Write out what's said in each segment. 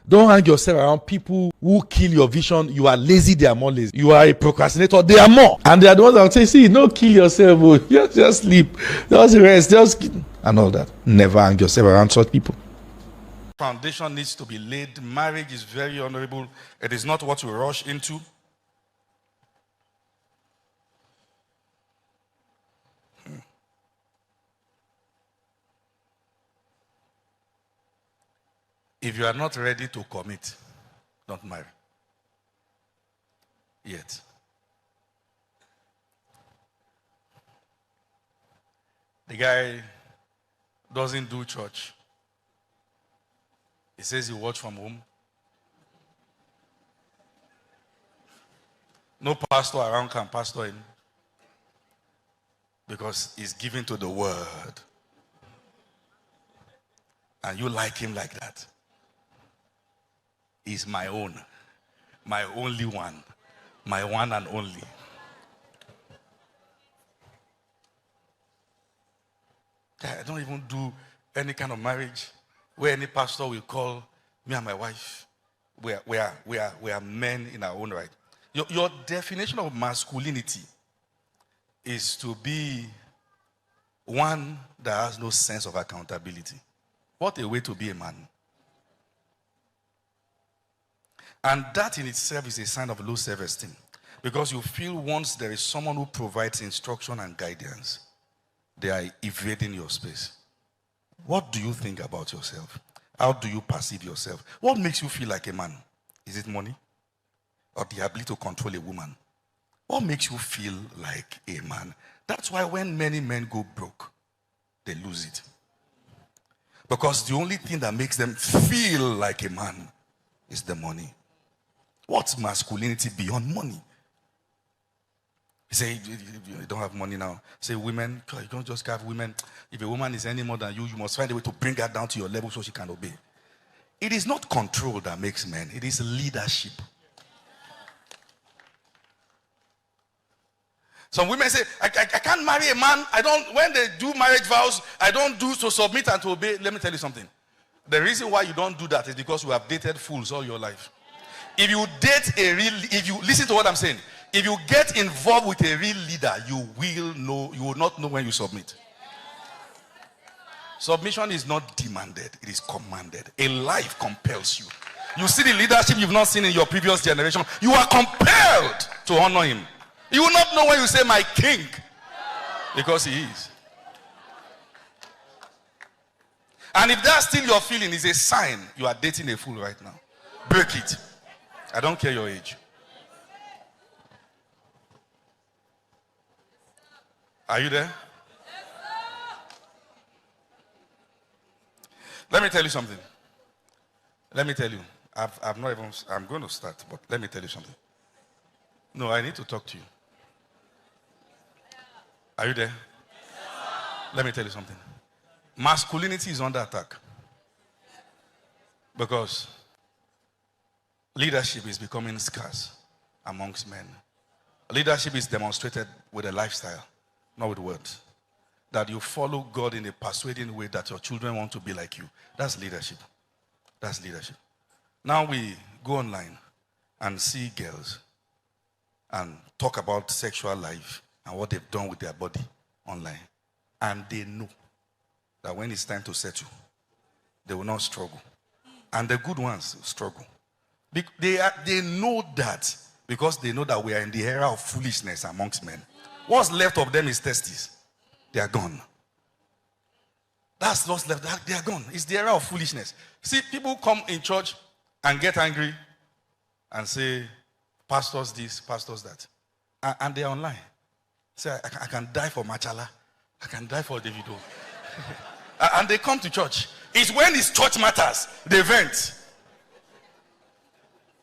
Don't hang yourself around people who kill your vision. You are lazy, they are more lazy. You are a procrastinator, they are more. And they are the ones that will say, see, don't kill yourself. Oh. Just sleep. Just rest. And all that. Never hang yourself around such people. Foundation needs to be laid. Marriage is very honorable. It is not what we rush into. If you are not ready to commit, don't marry. Yet. The guy doesn't do church. He says he works from home. No pastor around can pastor him. Because he's given to the word. And you like him like that. He's my own. My only one. My one and only. I don't even do any kind of marriage where any pastor will call me and my wife. We are men in our own right. Your definition of masculinity is to be one that has no sense of accountability. What a way to be a man. And that in itself is a sign of low self-esteem. Because you feel once there is someone who provides instruction and guidance, they are evading your space. What do you think about yourself? How do you perceive yourself? What makes you feel like a man? Is it money? Or the ability to control a woman? What makes you feel like a man? That's why when many men go broke, they lose it. Because the only thing that makes them feel like a man is the money. What's masculinity beyond money? You say, you don't have money now. Say, women, you don't just have women. If a woman is any more than you, you must find a way to bring her down to your level so she can obey. It is not control that makes men. It is leadership. Some women say, I can't marry a man. When they do marriage vows, I don't do to submit and to obey. Let me tell you something. The reason why you don't do that is because you have dated fools all your life. If you listen to what I'm saying. If you get involved with a real leader, you will not know when you submit. Submission is not demanded, it is commanded. A life compels you. You see the leadership you've not seen in your previous generation. You are compelled to honor him. You will not know when you say my king, because he is. And if that's still your feeling, it's a sign you are dating a fool right now. Break it. I don't care your age. Are you there? Let me tell you something. Let me tell you. I'm going to start, but let me tell you something. No, I need to talk to you. Are you there? Let me tell you something. Masculinity is under attack. Because leadership is becoming scarce amongst men. Leadership is demonstrated with a lifestyle, not with words. That you follow God in a persuading way that your children want to be like you. That's leadership. That's leadership. Now we go online and see girls and talk about sexual life and what they've done with their body online. And they know that when it's time to settle, they will not struggle. And the good ones struggle. They know that because they know that we are in the era of foolishness amongst men. What's left of them is testes. They are gone. That's what's left. They are gone. It's the era of foolishness. See, people come in church and get angry and say, pastors this, pastors that. And they are online. Say, I can die for Machala. I can die for Davido. And they come to church. It's when it's church matters, they vent.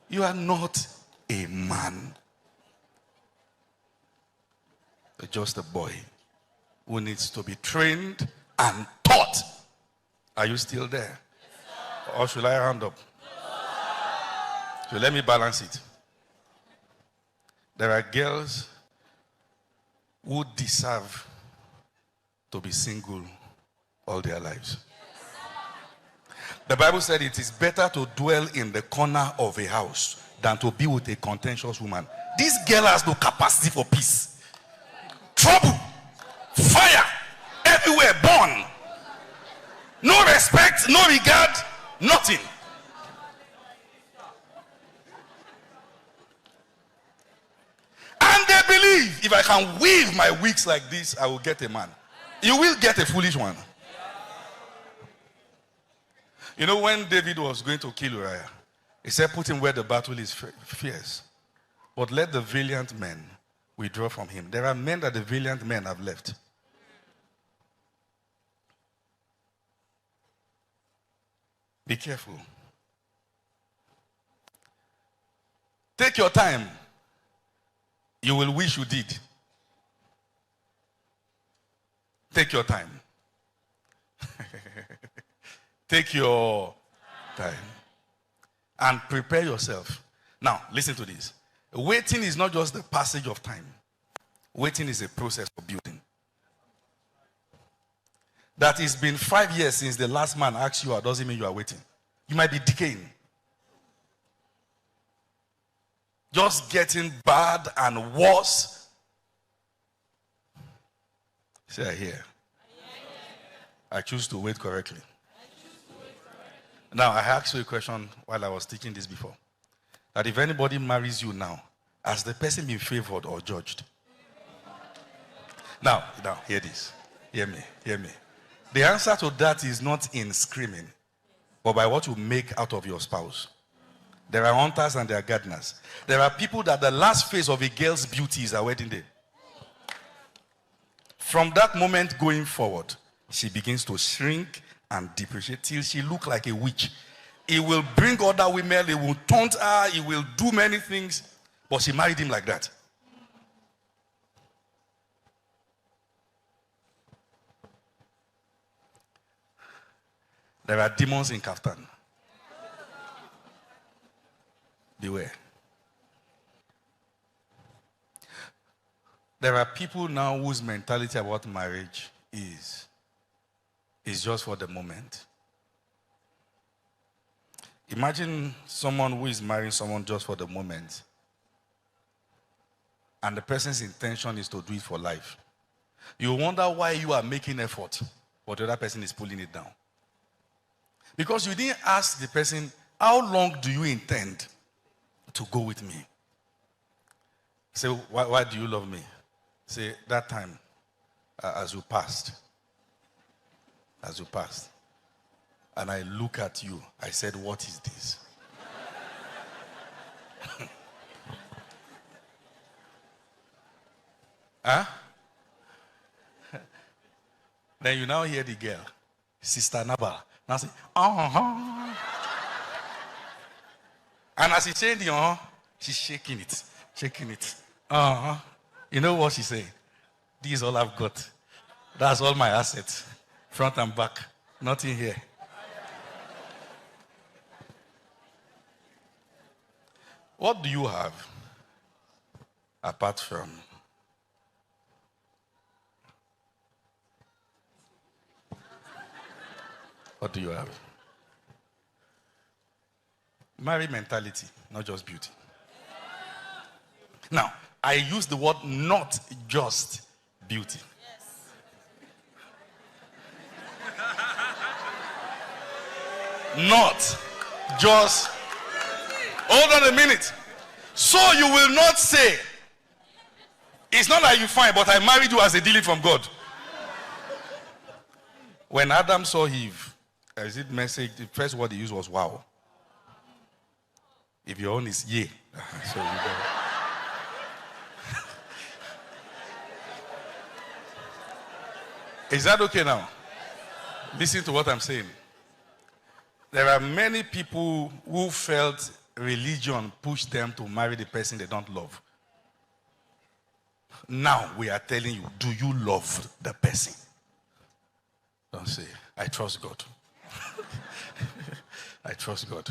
You are not a man. You're just a boy who needs to be trained and taught. Are you still there? Yes, or should I round up? Yes, so let me balance it. There are girls who deserve to be single all their lives. The Bible said it is better to dwell in the corner of a house than to be with a contentious woman. This girl has no capacity for peace. Trouble, fire, everywhere, born. No respect, no regard, nothing. And they believe if I can weave my wigs like this, I will get a man. You will get a foolish one. You know, when David was going to kill Uriah, he said, put him where the battle is fierce. But let the valiant men withdraw from him. There are men that the valiant men have left. Be careful. Take your time. You will wish you did. Take your time. Take your time. And prepare yourself. Now, listen to this. Waiting is not just the passage of time. Waiting is a process of building. That it's been 5 years since the last man asked you out doesn't mean you are waiting. You might be decaying. Just getting bad and worse. Say I hear. I choose to wait correctly. Now, I asked you a question while I was teaching this before. That if anybody marries you now, has the person been favored or judged? Now, hear this. Hear me. The answer to that is not in screaming, but by what you make out of your spouse. There are hunters and there are gardeners. There are people that the last phase of a girl's beauty is her wedding day. From that moment going forward, she begins to shrink and depreciate till she looks like a witch. He will bring other women, he will taunt her, he will do many things, but she married him like that. There are demons in Kaftan. Beware. There are people now whose mentality about marriage is just for the moment. Imagine someone who is marrying someone just for the moment, and the person's intention is to do it for life. You wonder why you are making effort, but the other person is pulling it down. Because you didn't ask the person, how long do you intend to go with me? Say, why do you love me? Say, that time, as you passed, and I look at you, I said, what is this? Huh? Then you now hear the girl, Sister Naba, now say, uh-huh. And as she's saying the uh-huh, she's shaking it. Uh-huh. You know what she's saying? This is all I've got. That's all my assets. Front and back. Nothing here. What do you have apart from what do you have? Married mentality, not just beauty. Now, I use the word not just beauty. Not just. Hold on a minute. So you will not say, it's not like you find, but I married you as a dealing from God. When Adam saw Eve, as it message, the first word he used was wow. If your own is yea. So you go. Is that okay now? Listen to what I'm saying. There are many people who felt religion pushed them to marry the person they don't love. Now we are telling you, do you love the person? Don't say, I trust God. I trust God.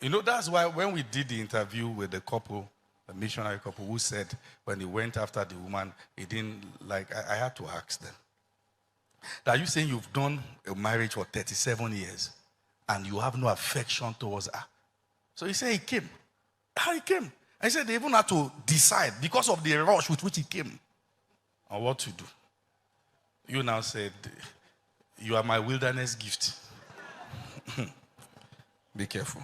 You know, that's why when we did the interview with the couple, the missionary couple who said when he went after the woman, he didn't like, I had to ask them. Are you saying you've done a marriage for 37 years and you have no affection towards her? So he said he came. How he came? I said they even had to decide because of the rush with which he came on what to do. You now said, you are my wilderness gift. Be careful.